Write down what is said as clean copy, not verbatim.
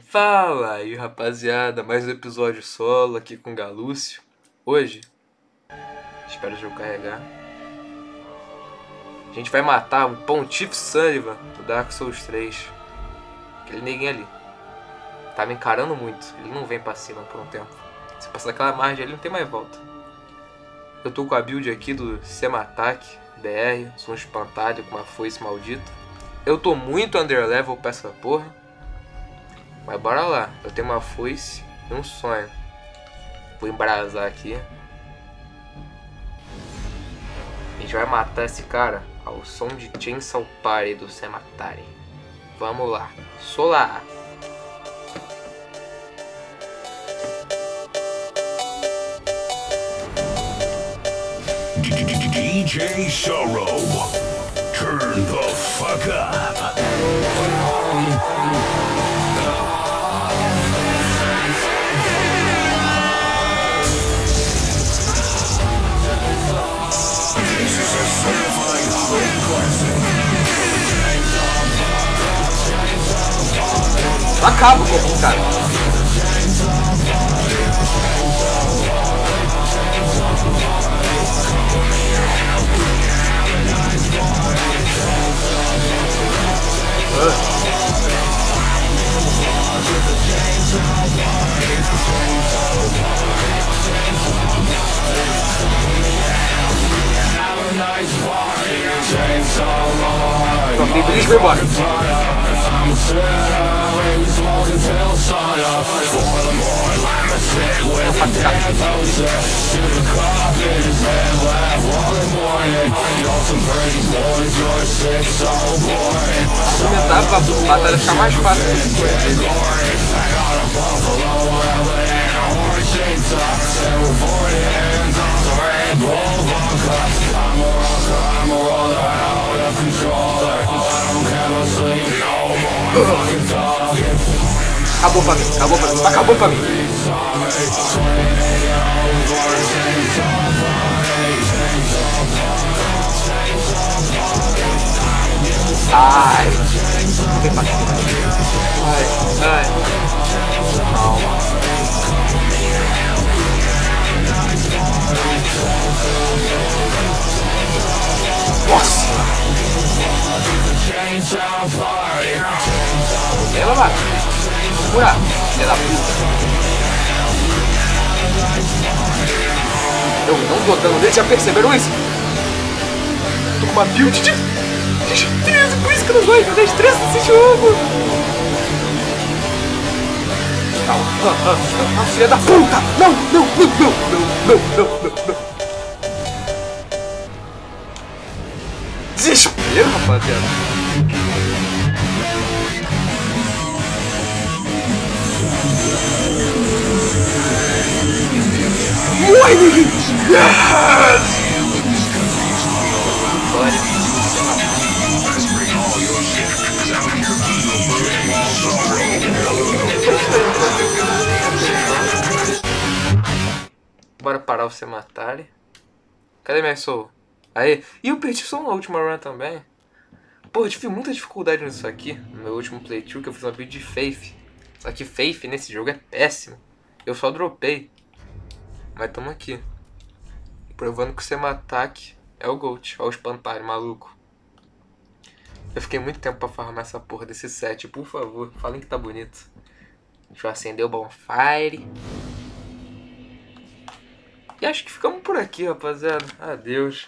Fala aí, rapaziada, mais um episódio solo aqui com o Galúcio. Hoje, espero o jogo carregar, a gente vai matar o Pontífice Sullivan do Dark Souls 3. Aquele neguinho ali tá me encarando muito, ele não vem pra cima por um tempo. Se passar daquela margem ali não tem mais volta. Eu tô com a build aqui do Sematak BR, sou um espantalho com uma foice maldita. Eu tô muito underlevel pra essa porra, mas bora lá. Eu tenho uma foice e um sonho. Vou embrasar aqui. A gente vai matar esse cara ao som de Chainsaw Party do Sematari. Vamos lá. Solar. DJ Sorrow, turn the fuck up. This is a certified home classic. Acaba com o cara. Tem brilho, vai embora. Aumentar pra batalha ficar mais fácil. Acabou pra mim, acabou pra mim. Ai, ai, calma. Nossa! Ela vai. Segura, filha da puta. Eu não tô dando dele, já perceberam isso? Tô com uma build de destreza, por isso que eu não gosto de destreza nesse jogo. Calma, filha da puta! Não! Desespero, rapaziada. Morre, ninguém! Yes! Bora parar o Sematari. Cadê minha soul? Aí. E eu perdi só uma última run também. Pô, eu tive muita dificuldade nisso aqui. No meu último playthrough, que eu fiz uma build de Faith. Só que Faith nesse jogo é péssimo. Eu só dropei. Mas tamo aqui. Provando que o Sematak é o GOAT. Olha o espantalho maluco. Eu fiquei muito tempo pra farmar essa porra desse set. Por favor, falem que tá bonito. Deixa eu acender o bonfire. E acho que ficamos por aqui, rapaziada. Adeus.